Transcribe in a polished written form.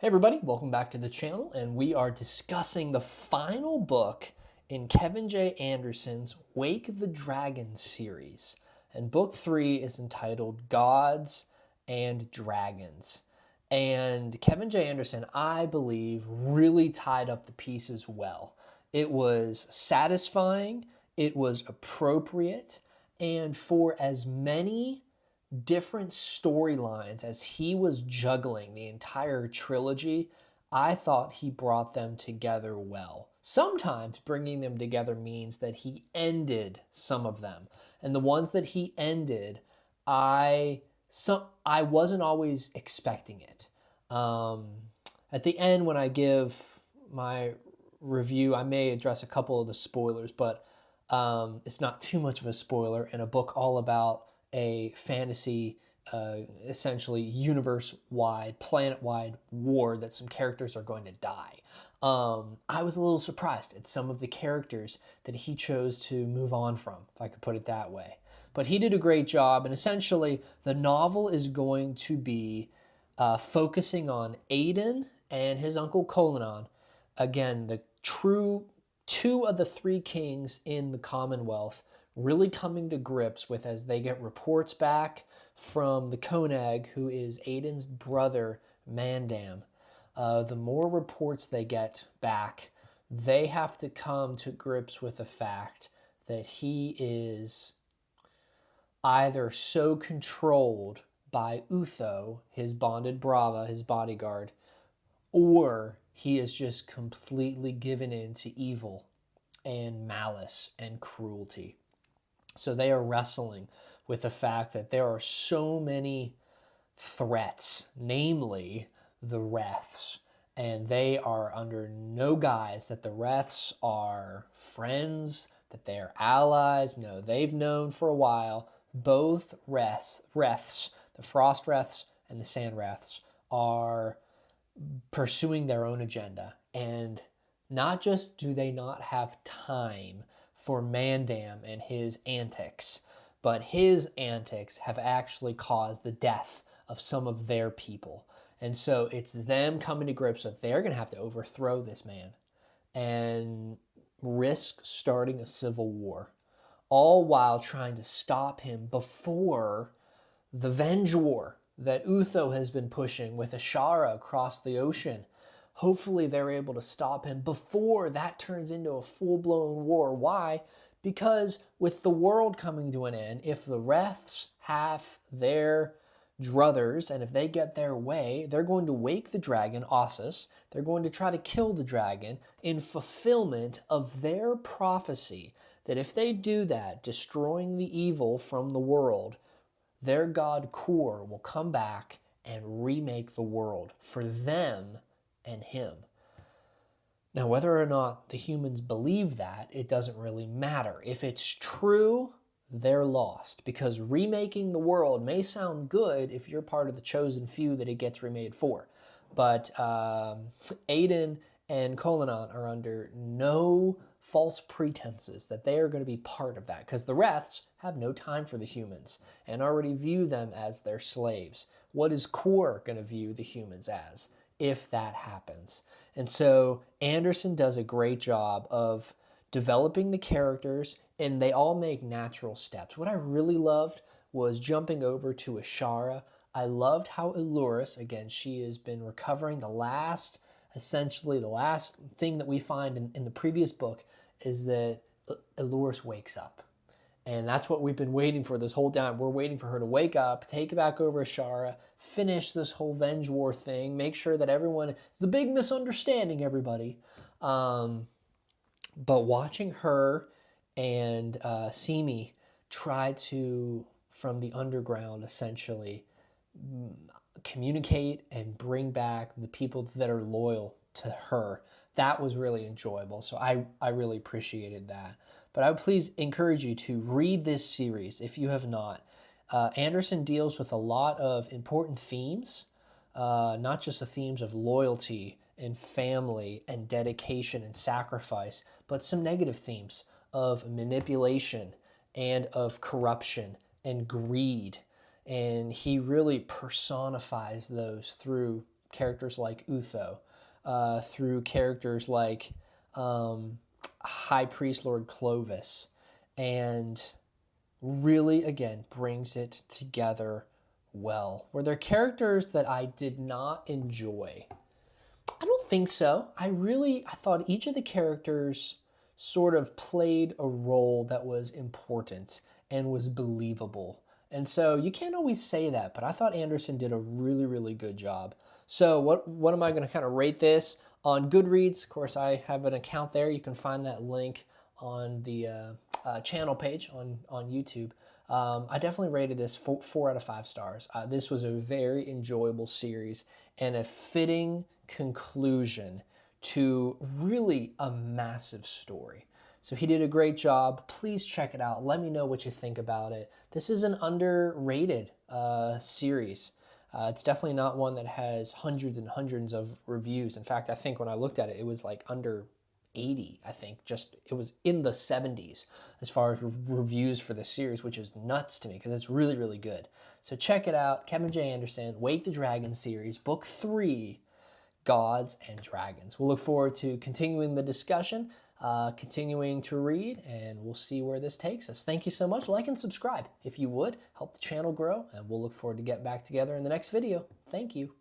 Hey everybody, welcome back to the channel, and we are discussing the final book in Kevin J. Anderson's Wake the Dragon series. And book 3 is entitled Gods and Dragons. And Kevin J. Anderson, I believe, really tied up the pieces well. It was satisfying, it was appropriate, and for as many different storylines as he was juggling the entire trilogy, I thought he brought them together well. Sometimes bringing them together means that he ended some of them. And the ones that he ended, I wasn't always expecting it. At the end, when I give my review, I may address a couple of the spoilers, but it's not too much of a spoiler in a book all about a fantasy, essentially universe-wide, planet-wide war that some characters are going to die. I was a little surprised at some of the characters that he chose to move on from, if I could put it that way. But he did a great job, and essentially the novel is going to be focusing on Aiden and his uncle Colanon. Again, the true two of the three kings in the Commonwealth really coming to grips with as they get reports back from the Konag, who is Aiden's brother, Mandam. The more reports they get back, they have to come to grips with the fact that he is either so controlled by Utho, his bonded Brava, his bodyguard, or he is just completely given in to evil and malice and cruelty. So they are wrestling with the fact that there are so many threats, namely the Wraiths, and they are under no guise that the Wraiths are friends, that they are allies. No, they've known for a while both Wraiths, the Frost Wraiths and the Sand Wraiths, are pursuing their own agenda. And not just do they not have time for Mandam and his antics, but his antics have actually caused the death of some of their people. And so it's them coming to grips that they're going to have to overthrow this man and risk starting a civil war, all while trying to stop him before the Venge War that Utho has been pushing with Ashara across the ocean. Hopefully they're able to stop him before that turns into a full-blown war. Why? Because with the world coming to an end, if the Wraiths have their druthers and if they get their way, they're going to wake the dragon, Ossus. They're going to try to kill the dragon in fulfillment of their prophecy that if they do that, destroying the evil from the world, their god Kor will come back and remake the world for them and him. Now, whether or not the humans believe that, it doesn't really matter. If it's true, they're lost, because remaking the world may sound good if you're part of the chosen few that it gets remade for. But Aiden and Colanon are under no false pretenses that they are going to be part of that, because the Wraiths have no time for the humans and already view them as their slaves. What is Kor going to view the humans as if that happens? And so Anderson does a great job of developing the characters, and they all make natural steps. What I really loved was jumping over to Ashara. I loved how Elurus, again, she has been recovering essentially the last thing that we find in the previous book is that Elurus wakes up. And that's what we've been waiting for this whole time. We're waiting for her to wake up, take back over Ashara, finish this whole Venge War thing, make sure that everyone... It's a big misunderstanding, everybody. But watching her and Simi try to, from the underground, essentially, communicate and bring back the people that are loyal to her, that was really enjoyable. So I really appreciated that. But I would please encourage you to read this series if you have not. Anderson deals with a lot of important themes, not just the themes of loyalty and family and dedication and sacrifice, but some negative themes of manipulation and of corruption and greed. And he really personifies those through characters like Utho, through characters like High Priest Lord Clovis, and really, again, brings it together well. Were there characters that I did not enjoy? I don't think so. I thought each of the characters sort of played a role that was important and was believable. And so you can't always say that, but I thought Anderson did a really, really good job. So what am I going to kind of rate this? On Goodreads, of course, I have an account there. You can find that link on the channel page on YouTube. I definitely rated this 4 out of 5 stars. This was a very enjoyable series and a fitting conclusion to really a massive story. So he did a great job. Please check it out. Let me know what you think about it. This is an underrated series. It's definitely not one that has hundreds and hundreds of reviews. In fact, I think when I looked at it, it was like under 80, I think. It was in the 70s as far as reviews for the series, which is nuts to me because it's really, really good. So check it out. Kevin J. Anderson, Wake the Dragon series, book 3, Gods and Dragons. We'll look forward to continuing the discussion, continuing to read, and we'll see where this takes us. Thank you so much. Like and subscribe if you would. Help the channel grow, and we'll look forward to getting back together in the next video. Thank you.